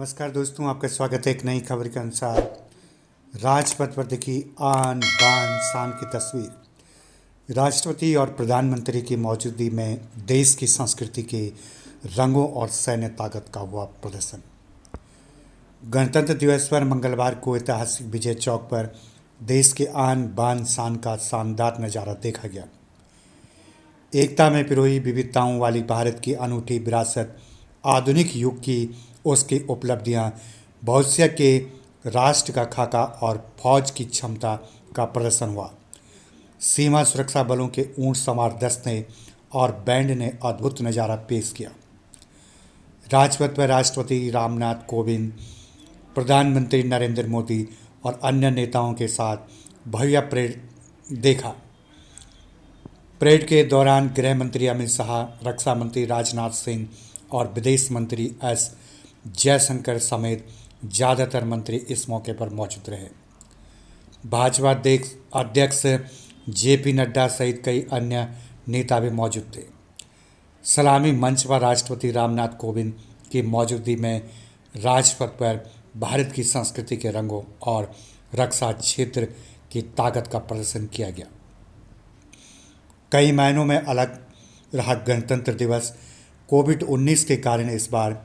नमस्कार दोस्तों, आपका स्वागत है एक नई खबर के अनुसार। राजपथ पर दिखी आन बान शान की तस्वीर। राष्ट्रपति और प्रधानमंत्री की मौजूदगी में देश की संस्कृति के रंगों और सैन्य ताकत का हुआ प्रदर्शन। गणतंत्र दिवस पर मंगलवार को ऐतिहासिक विजय चौक पर देश के आन बान शान का शानदार नज़ारा देखा गया। एकता में पिरोई विविधताओं वाली भारत की अनूठी विरासत, आधुनिक युग की उसकी उपलब्धियां, भविष्य के राष्ट्र का खाका और फौज की क्षमता का प्रदर्शन हुआ। सीमा सुरक्षा बलों के ऊंट सवार दस्ते और बैंड ने अद्भुत नज़ारा पेश किया। राजपथ पर राष्ट्रपति रामनाथ कोविंद, प्रधानमंत्री नरेंद्र मोदी और अन्य नेताओं के साथ भव्य परेड देखा। परेड के दौरान गृह मंत्री अमित शाह, रक्षा मंत्री राजनाथ सिंह और विदेश मंत्री एस जयशंकर समेत ज़्यादातर मंत्री इस मौके पर मौजूद रहे। भाजपा अध्यक्ष जेपी नड्डा सहित कई अन्य नेता भी मौजूद थे। सलामी मंच पर राष्ट्रपति रामनाथ कोविंद की मौजूदगी में राजपथ पर भारत की संस्कृति के रंगों और रक्षा क्षेत्र की ताकत का प्रदर्शन किया गया। कई मायनों में अलग रहा गणतंत्र दिवस। कोविड-19 के कारण इस बार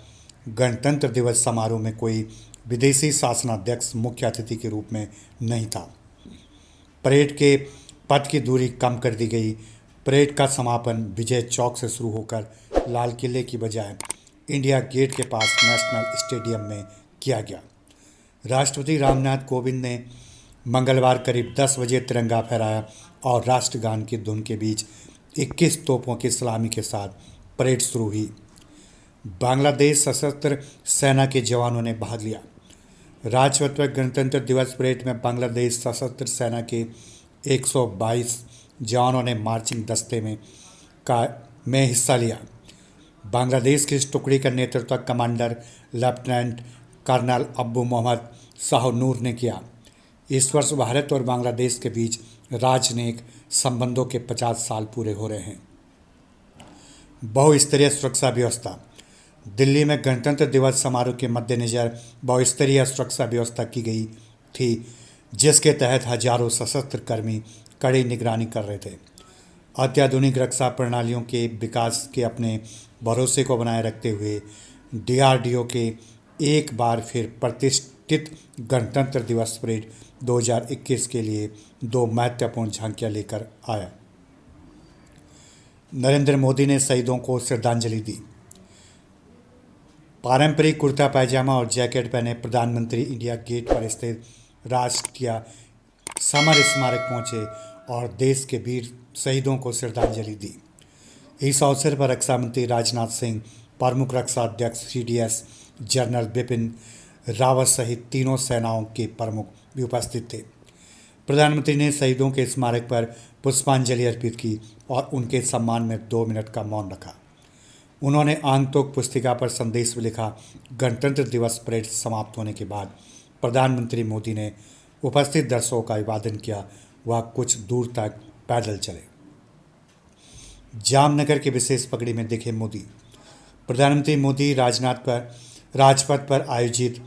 गणतंत्र दिवस समारोह में कोई विदेशी शासनाध्यक्ष मुख्य अतिथि के रूप में नहीं था। परेड के पथ की दूरी कम कर दी गई। परेड का समापन विजय चौक से शुरू होकर लाल किले की बजाय इंडिया गेट के पास नेशनल स्टेडियम में किया गया। राष्ट्रपति रामनाथ कोविंद ने मंगलवार करीब 10 बजे तिरंगा फहराया और राष्ट्रगान की धुन के बीच 21 तोपों की सलामी के साथ परेड शुरू हुई। बांग्लादेश सशस्त्र सेना के जवानों ने भाग लिया। राजपथ पर गणतंत्र दिवस परेड में बांग्लादेश सशस्त्र सेना के 122 जवानों ने मार्चिंग दस्ते में हिस्सा लिया। बांग्लादेश की इस टुकड़ी का नेतृत्व कमांडर लेफ्टिनेंट कर्नल अब्बू मोहम्मद शाहनूर ने किया। इस वर्ष भारत और बांग्लादेश के बीच राजनयिक संबंधों के 50 साल पूरे हो रहे हैं। बहुस्तरीय सुरक्षा व्यवस्था। दिल्ली में गणतंत्र दिवस समारोह के मद्देनज़र बहुस्तरीय सुरक्षा व्यवस्था की गई थी, जिसके तहत हजारों सशस्त्र कर्मी कड़ी निगरानी कर रहे थे। अत्याधुनिक रक्षा प्रणालियों के विकास के अपने भरोसे को बनाए रखते हुए डीआरडीओ के एक बार फिर प्रतिष्ठित गणतंत्र दिवस परेड 2021 के लिए 2 महत्वपूर्ण झांकियां लेकर आया। नरेंद्र मोदी ने शहीदों को श्रद्धांजलि दी। पारंपरिक कुर्ता पैजामा और जैकेट पहने प्रधानमंत्री इंडिया गेट पर स्थित राष्ट्रीय समर स्मारक पहुंचे और देश के वीर शहीदों को श्रद्धांजलि दी। इस अवसर पर रक्षा मंत्री राजनाथ सिंह, प्रमुख रक्षा अध्यक्ष सीडीएस जनरल बिपिन रावत सहित तीनों सेनाओं के प्रमुख भी उपस्थित थे। प्रधानमंत्री ने शहीदों के स्मारक पर पुष्पांजलि अर्पित की और उनके सम्मान में 2 मिनट का मौन रखा। उन्होंने आंगतोक पुस्तिका पर संदेश में लिखा। गणतंत्र दिवस परेड समाप्त होने के बाद प्रधानमंत्री मोदी ने उपस्थित दर्शकों का अभिवादन किया। वह कुछ दूर तक पैदल चले। जामनगर के विशेष पगड़ी में दिखे मोदी। प्रधानमंत्री मोदी राजपथ पर आयोजित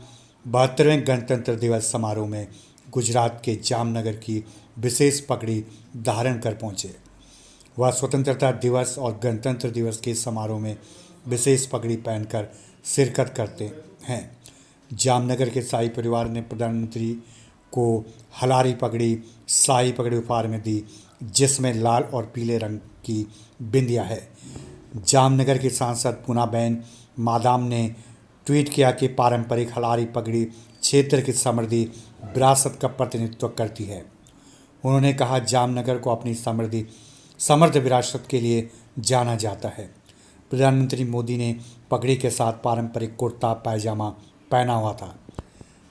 72वें गणतंत्र दिवस समारोह में गुजरात के जामनगर की विशेष पगड़ी धारण कर पहुंचे। वह स्वतंत्रता दिवस और गणतंत्र दिवस के समारोह में विशेष पगड़ी पहनकर शिरकत करते हैं। जामनगर के शाही परिवार ने प्रधानमंत्री को हलारी पगड़ी, शाही पगड़ी उपहार में दी, जिसमें लाल और पीले रंग की बिंदिया है। जामनगर की सांसद पूनाबेन मादाम ने ट्वीट किया कि पारंपरिक हलारी पगड़ी क्षेत्र की समृद्धि विरासत का प्रतिनिधित्व करती है। उन्होंने कहा, जामनगर को अपनी समृद्ध विरासत के लिए जाना जाता है। प्रधानमंत्री मोदी ने पगड़ी के साथ पारंपरिक कुर्ता पैजामा पहना हुआ था,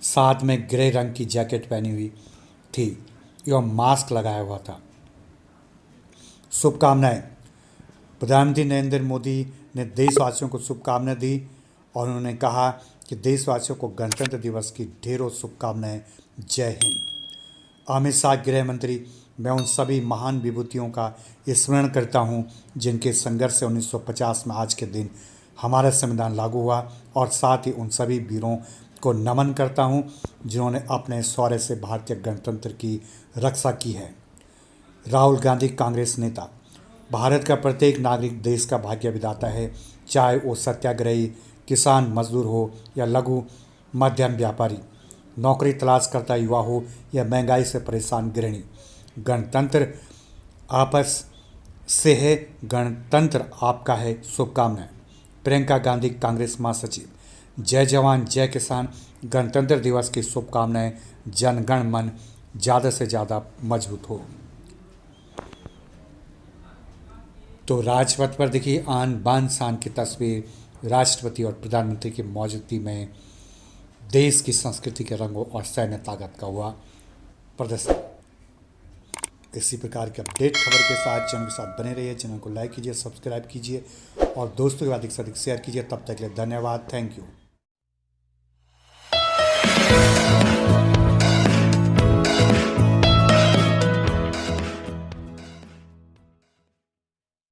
साथ में ग्रे रंग की जैकेट पहनी हुई थी एवं मास्क लगाया हुआ था। शुभकामनाएं। प्रधानमंत्री नरेंद्र मोदी ने देशवासियों को शुभकामनाएं दी और उन्होंने कहा कि देशवासियों को गणतंत्र दिवस की ढेरों शुभकामनाएं। जय हिंद। अमित शाह गृह मंत्री, मैं उन सभी महान विभूतियों का स्मरण करता हूं जिनके संघर्ष से 1950 में आज के दिन हमारा संविधान लागू हुआ और साथ ही उन सभी वीरों को नमन करता हूं जिन्होंने अपने शौर्य से भारतीय गणतंत्र की रक्षा की है। राहुल गांधी, कांग्रेस नेता। भारत का प्रत्येक नागरिक देश का भाग्य विधाता है, चाहे वो सत्याग्रही, किसान, मजदूर हो या लघु मध्यम व्यापारी, नौकरी तलाश करता युवा हो या महंगाई से परेशान गृहिणी। गणतंत्र आपस से है, गणतंत्र आपका है। शुभकामनाएं। प्रियंका गांधी, कांग्रेस महासचिव। जय जवान जय किसान। गणतंत्र दिवस की शुभकामनाएं। जनगण मन ज़्यादा से ज़्यादा मजबूत हो। तो राजपथ पर देखिए आन बान शान की तस्वीर, राष्ट्रपति और प्रधानमंत्री की मौजूदगी में देश की संस्कृति के रंगों और सैन्य ताकत का हुआ प्रदर्शन। इसी प्रकार के अपडेट खबर के साथ चैनल के साथ बने रहिए। चैनल को लाइक कीजिए, सब्सक्राइब कीजिए और दोस्तों के बाद अधिक से अधिक शेयर कीजिए। तब तक के लिए धन्यवाद। Thank you.